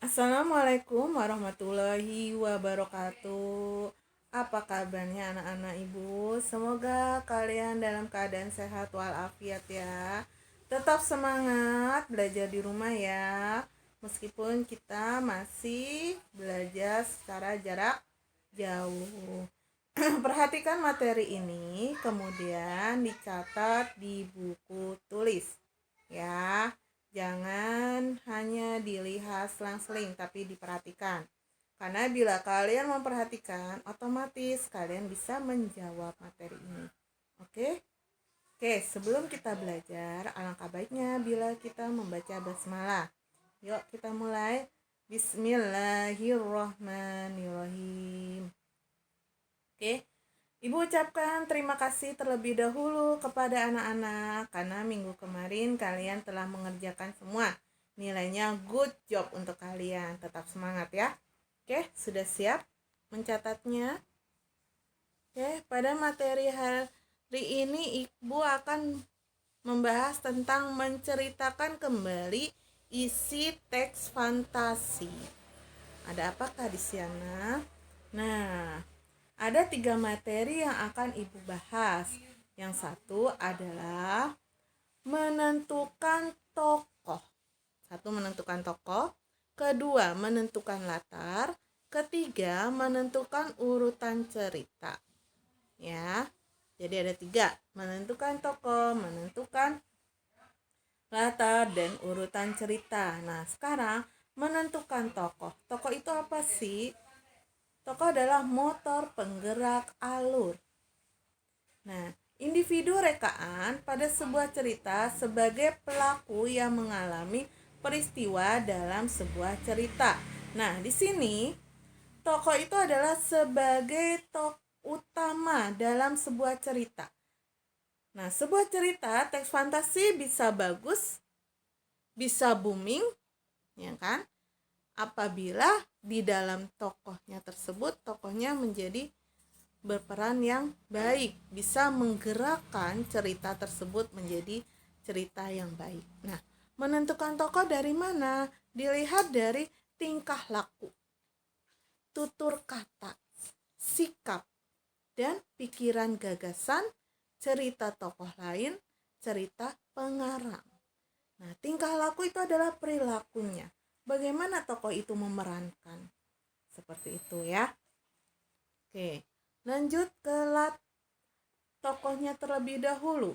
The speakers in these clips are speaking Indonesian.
Assalamualaikum warahmatullahi wabarakatuh. Apa kabarnya anak-anak ibu? Semoga kalian dalam keadaan sehat walafiat ya. Tetap semangat belajar di rumah ya. Meskipun kita masih belajar secara jarak jauh. Perhatikan materi ini, kemudian dicatat di buku tulis ya. Jangan hanya dilihat selang-seling, tapi diperhatikan. Karena bila kalian memperhatikan, otomatis kalian bisa menjawab materi ini. Oke? Oke, sebelum kita belajar, alangkah baiknya bila kita membaca basmalah. Yuk, kita mulai. Bismillahirrahmanirrahim. Oke, Ibu ucapkan terima kasih terlebih dahulu kepada anak-anak karena minggu kemarin kalian telah mengerjakan semua. Nilainya good job untuk kalian. Tetap semangat ya. Oke, sudah siap mencatatnya? Oke, pada materi hari ini Ibu akan membahas tentang menceritakan kembali isi teks fantasi. Ada apakah di sana? Nah, ada 3 materi yang akan Ibu bahas. Yang satu adalah menentukan tokoh. Satu, menentukan tokoh. Kedua, menentukan latar. Ketiga, menentukan urutan cerita. Ya, jadi ada 3. Menentukan tokoh, menentukan latar, dan urutan cerita. Nah, sekarang menentukan tokoh. Tokoh itu apa sih? Tokoh adalah motor penggerak alur. Nah, individu rekaan pada sebuah cerita sebagai pelaku yang mengalami peristiwa dalam sebuah cerita. Nah, di sini tokoh itu adalah sebagai tokoh utama dalam sebuah cerita. Nah, sebuah cerita teks fantasi bisa bagus, bisa booming, ya kan? Apabila di dalam tokohnya tersebut, tokohnya menjadi berperan yang baik, bisa menggerakkan cerita tersebut menjadi cerita yang baik. Nah, menentukan tokoh dari mana? Dilihat dari tingkah laku, tutur kata, sikap, dan pikiran gagasan, cerita tokoh lain, cerita pengarang. Nah, tingkah laku itu adalah perilakunya. Bagaimana tokoh itu memerankan? Seperti itu ya. Oke, lanjut ke tokohnya terlebih dahulu.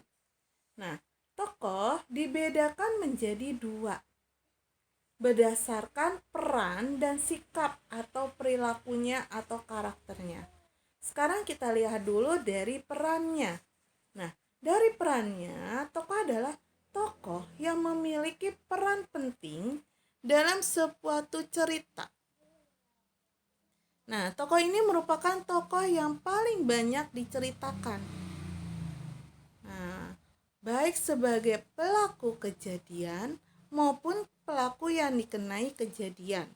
Nah, tokoh dibedakan menjadi 2 berdasarkan peran dan sikap atau perilakunya atau karakternya. Sekarang kita lihat dulu dari perannya. Nah, dari perannya, tokoh adalah tokoh yang memiliki peran penting dalam suatu cerita. Nah, tokoh ini merupakan tokoh yang paling banyak diceritakan. Nah, baik sebagai pelaku kejadian maupun pelaku yang dikenai kejadian.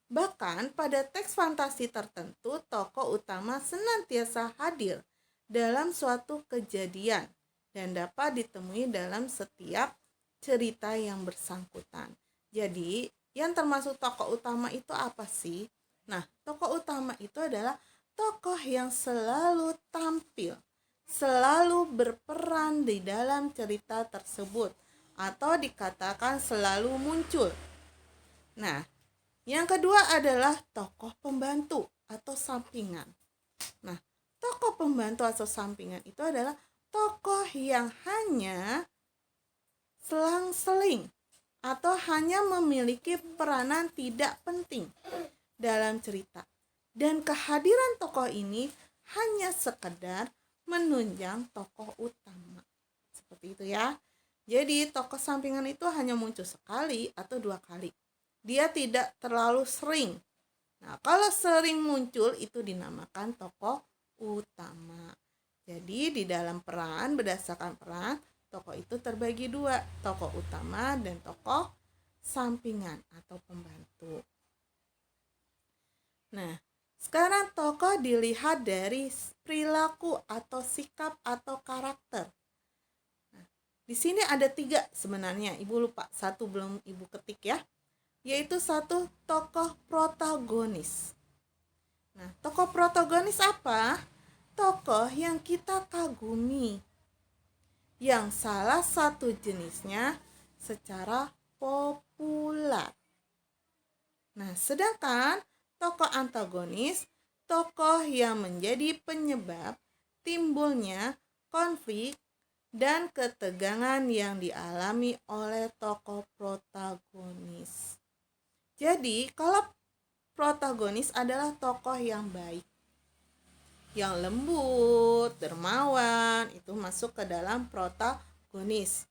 Bahkan pada teks fantasi tertentu, tokoh utama senantiasa hadir dalam suatu kejadian dan dapat ditemui dalam setiap cerita yang bersangkutan. Jadi, yang termasuk tokoh utama itu apa sih? Nah, tokoh utama itu adalah tokoh yang selalu tampil, selalu berperan di dalam cerita tersebut, atau dikatakan selalu muncul. Nah, yang kedua adalah tokoh pembantu atau sampingan. Nah, tokoh pembantu atau sampingan itu adalah tokoh yang hanya selang-seling atau hanya memiliki peranan tidak penting dalam cerita. Dan kehadiran tokoh ini hanya sekedar menunjang tokoh utama. Seperti itu ya. Jadi tokoh sampingan itu hanya muncul sekali atau 2 kali. Dia tidak terlalu sering. Nah, kalau sering muncul itu dinamakan tokoh utama. Jadi di dalam peran, berdasarkan peran, tokoh itu terbagi 2, tokoh utama dan tokoh sampingan atau pembantu. Nah, sekarang tokoh dilihat dari perilaku atau sikap atau karakter. Nah, di sini ada 3 sebenarnya. Ibu lupa, 1 belum Ibu ketik ya. yaitu satu tokoh protagonis. Nah, tokoh protagonis apa? Tokoh yang kita kagumi, yang salah satu jenisnya secara populer. Nah, sedangkan tokoh antagonis, tokoh yang menjadi penyebab timbulnya konflik dan ketegangan yang dialami oleh tokoh protagonis. Jadi, kalau protagonis adalah tokoh yang baik, yang lembut, dermawan, itu masuk ke dalam protagonis.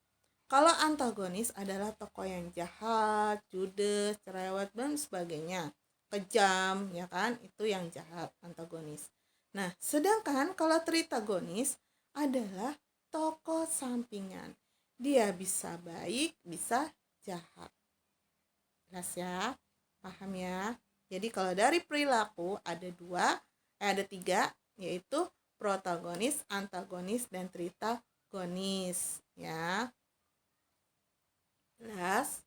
Kalau antagonis adalah tokoh yang jahat, judes, cerewet, dan sebagainya, kejam, ya kan? Itu yang jahat, antagonis. Nah, sedangkan kalau tritagonis adalah tokoh sampingan. Dia bisa baik, bisa jahat. Jelas ya? Paham ya? Jadi kalau dari perilaku ada tiga, yaitu protagonis, antagonis, dan tritagonis. Ya, jelas?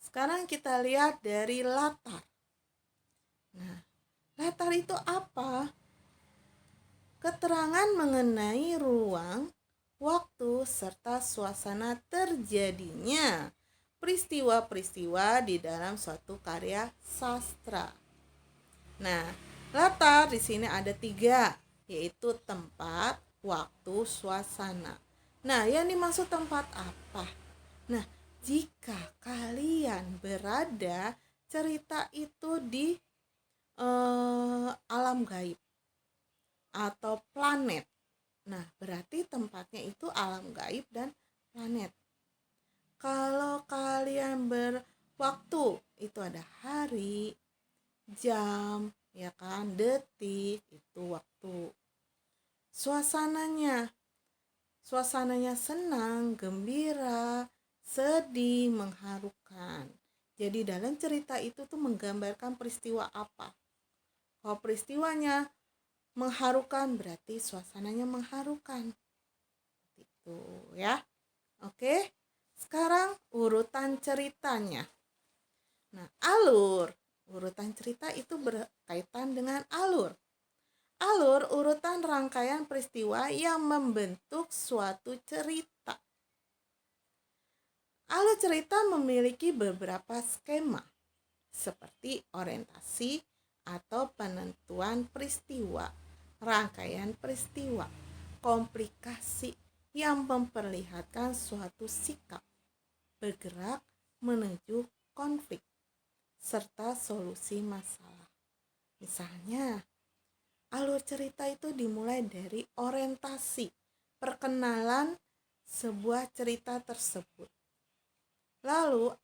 Sekarang kita lihat dari latar. Nah, latar itu apa? Keterangan mengenai ruang, waktu, serta suasana terjadinya peristiwa-peristiwa di dalam suatu karya sastra. Nah, latar di sini ada tiga, yaitu tempat, waktu, suasana. Nah, yang dimaksud tempat apa? Nah, jika kalian berada cerita itu di alam gaib atau planet, nah berarti tempatnya itu alam gaib dan planet. Kalau kalian berwaktu, itu ada hari, jam, ya kan, detik, itu waktu. Suasananya senang, gembira, sedih, mengharukan. Jadi dalam cerita itu tuh menggambarkan peristiwa apa. Kalau peristiwanya mengharukan, berarti suasananya mengharukan. Itu ya. Oke. Sekarang urutan ceritanya. Nah, urutan cerita itu berkaitan dengan alur. Alur urutan rangkaian peristiwa yang membentuk suatu cerita. Alur cerita memiliki beberapa skema, seperti orientasi atau penentuan peristiwa, rangkaian peristiwa, komplikasi yang memperlihatkan suatu sikap, bergerak menuju konflik, serta solusi masalah. Misalnya, alur cerita itu dimulai dari orientasi, perkenalan sebuah cerita tersebut. Lalu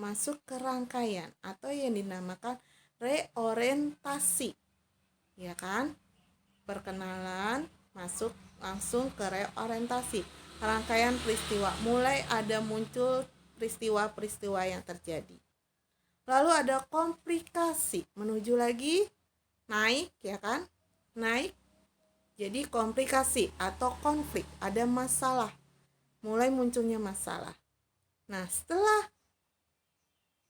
masuk ke rangkaian atau yang dinamakan reorientasi. Ya kan? Perkenalan masuk langsung ke reorientasi. Rangkaian peristiwa, mulai ada muncul peristiwa-peristiwa yang terjadi. Lalu ada komplikasi, menuju lagi naik, ya kan? Naik. Jadi komplikasi atau konflik, ada masalah. Mulai munculnya masalah. Nah, setelah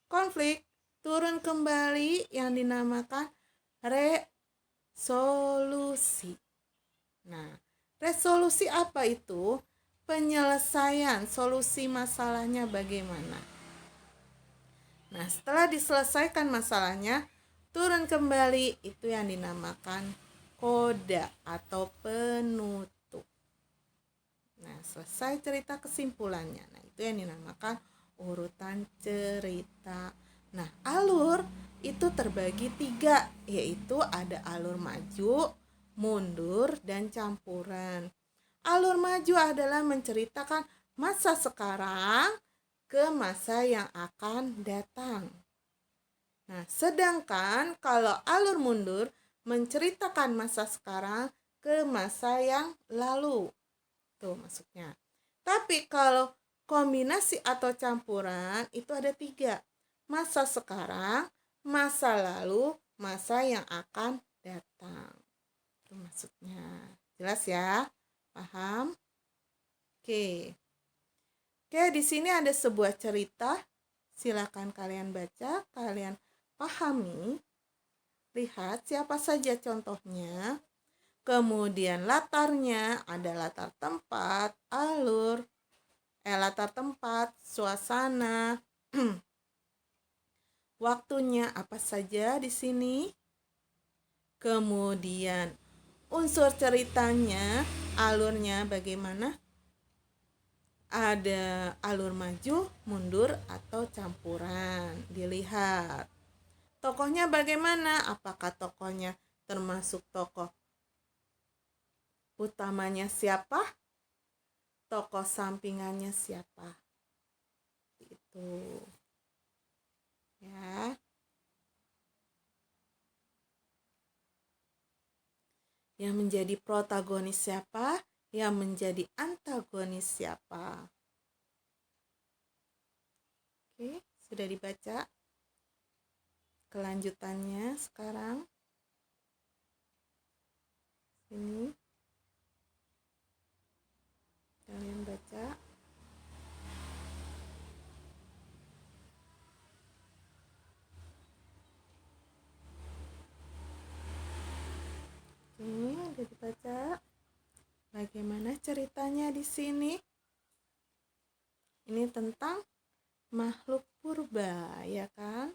konflik, turun kembali yang dinamakan resolusi. Nah, resolusi apa itu? Penyelesaian, solusi masalahnya bagaimana. Nah, setelah diselesaikan masalahnya, turun kembali, itu yang dinamakan koda atau penutup. Nah, selesai cerita kesimpulannya. Nah, itu yang dinamakan urutan cerita. Nah, alur itu terbagi 3, yaitu ada alur maju, mundur, dan campuran. Alur maju adalah menceritakan masa sekarang ke masa yang akan datang. Nah, sedangkan kalau alur mundur menceritakan masa sekarang ke masa yang lalu. Tuh maksudnya. Tapi kalau kombinasi atau campuran itu ada 3. Masa sekarang, masa lalu, masa yang akan datang. Itu maksudnya. Jelas ya? Paham? Oke. Oke, di sini ada sebuah cerita Silakan kalian baca, kalian pahami. Lihat siapa saja contohnya. Kemudian latarnya ada latar tempat, latar tempat, suasana. Waktunya apa saja di sini? Kemudian unsur ceritanya, alurnya bagaimana? Ada alur maju, mundur, atau campuran. Dilihat. Tokohnya bagaimana? Apakah tokohnya termasuk tokoh utamanya siapa? Tokoh sampingannya siapa? Itu. Ya. Yang menjadi protagonis siapa? Yang menjadi antagonis siapa? Oke, sudah dibaca kelanjutannya sekarang. Ini kalian baca. Ini udah dibaca. Bagaimana ceritanya di sini? Ini tentang makhluk purba, ya kan?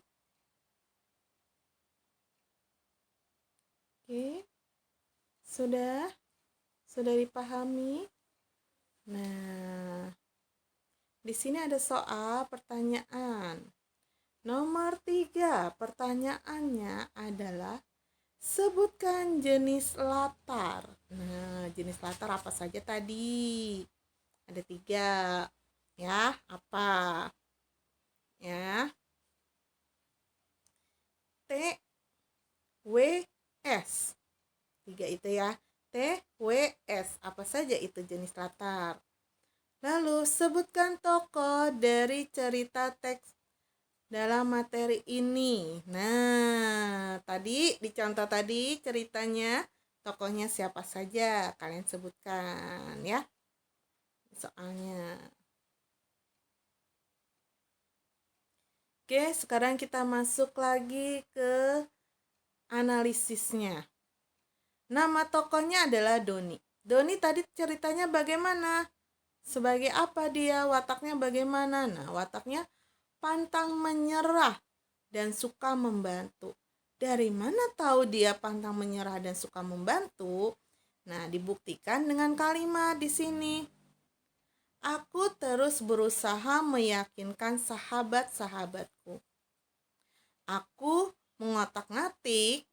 Oke. Sudah dipahami? Nah, di sini ada soal pertanyaan. Nomor 3, pertanyaannya adalah sebutkan jenis latar. Nah, jenis latar apa saja tadi? Ada 3. Ya, apa? Ya. T, W, S. 3 itu ya. T, W, S. Apa saja itu jenis latar? Lalu sebutkan tokoh dari cerita teks dalam materi ini. Nah, tadi di contoh tadi ceritanya tokohnya siapa saja? Kalian sebutkan ya. Soalnya. Oke, sekarang kita masuk lagi ke analisisnya. Nama tokohnya adalah Doni. Doni tadi ceritanya bagaimana? Sebagai apa dia? Wataknya bagaimana? Nah, wataknya pantang menyerah dan suka membantu. Dari mana tahu dia pantang menyerah dan suka membantu? Nah, dibuktikan dengan kalimat di sini. Aku terus berusaha meyakinkan sahabat-sahabatku. Aku mengotak-ngatik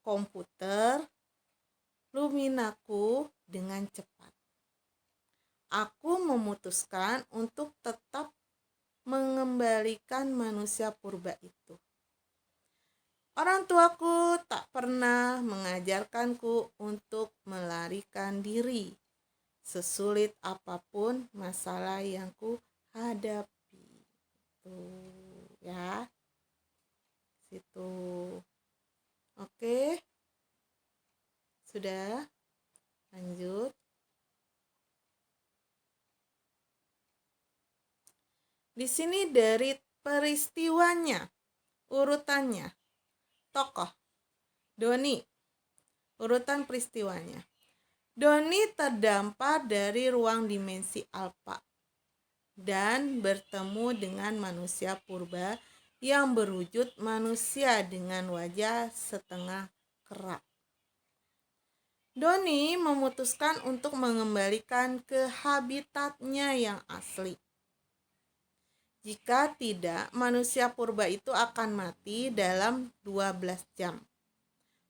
komputer Luminaku dengan cepat. Aku memutuskan untuk tetap mengembalikan manusia purba itu. Orang tuaku tak pernah mengajarkanku untuk melarikan diri, sesulit apapun masalah yang ku hadapi. Tuh, ya. Situ. Oke. Sudah? Lanjut. Di sini dari peristiwanya, urutannya. Tokoh Doni, urutan peristiwanya. Doni terdampar dari ruang dimensi alfa dan bertemu dengan manusia purba yang berwujud manusia dengan wajah setengah kerak. Doni memutuskan untuk mengembalikan ke habitatnya yang asli. Jika tidak, manusia purba itu akan mati dalam 12 jam.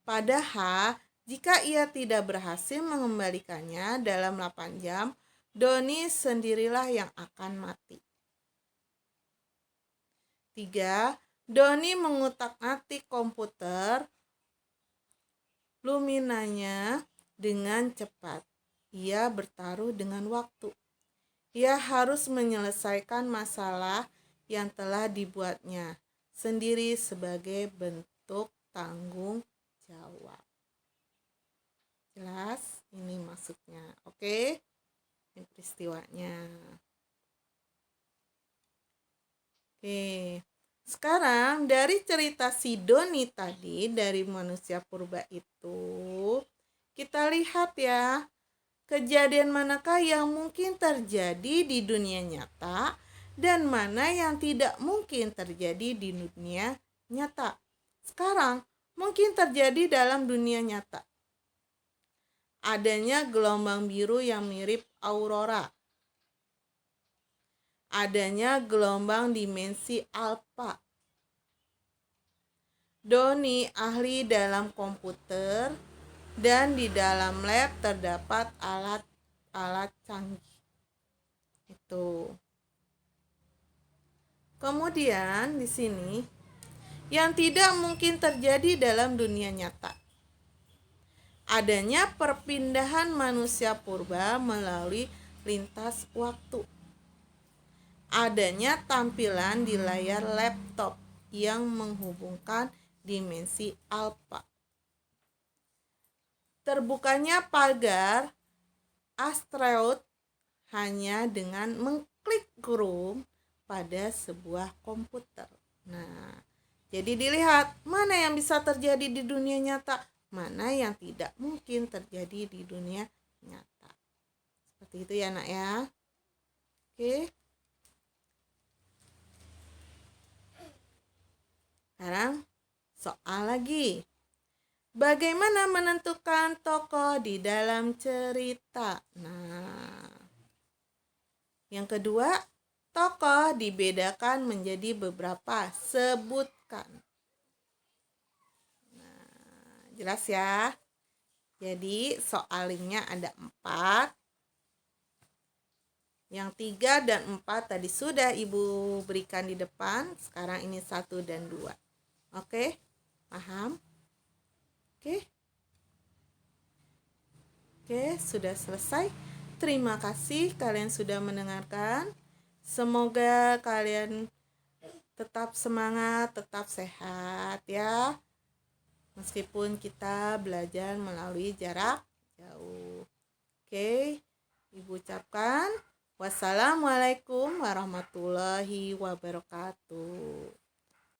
Padahal, jika ia tidak berhasil mengembalikannya dalam 8 jam, Doni sendirilah yang akan mati. 3. Doni mengutak-atik komputer Luminanya dengan cepat. Ia bertaruh dengan waktu. Ia harus menyelesaikan masalah yang telah dibuatnya sendiri sebagai bentuk tanggung jawab. Jelas? Ini maksudnya. Oke? Ini peristiwanya. Oke. Sekarang dari cerita si Doni tadi dari manusia purba itu, kita lihat ya, kejadian manakah yang mungkin terjadi di dunia nyata dan mana yang tidak mungkin terjadi di dunia nyata. Sekarang mungkin terjadi dalam dunia nyata. Adanya gelombang biru yang mirip aurora. Adanya gelombang dimensi alfa. Doni ahli dalam komputer dan di dalam lab terdapat alat-alat canggih. Itu. Kemudian di sini yang tidak mungkin terjadi dalam dunia nyata. Adanya perpindahan manusia purba melalui lintas waktu. Adanya tampilan di layar laptop yang menghubungkan dimensi alfa. Terbukanya pagar asteroid hanya dengan mengklik Chrome pada sebuah komputer. Nah, jadi dilihat mana yang bisa terjadi di dunia nyata, mana yang tidak mungkin terjadi di dunia nyata. Seperti itu ya, Nak ya. Oke. Sekarang soal lagi. Bagaimana menentukan tokoh di dalam cerita? Nah, yang kedua, tokoh dibedakan menjadi beberapa. Sebutkan. Nah, jelas ya. Jadi soalnya ada 4. Yang 3 dan 4 tadi sudah Ibu berikan di depan. Sekarang ini 1 dan 2. Oke? Paham? Oke? Oke, sudah selesai. Terima kasih kalian sudah mendengarkan. Semoga kalian tetap semangat, tetap sehat ya. Meskipun kita belajar melalui jarak jauh. Oke, Ibu ucapkan wassalamualaikum warahmatullahi wabarakatuh.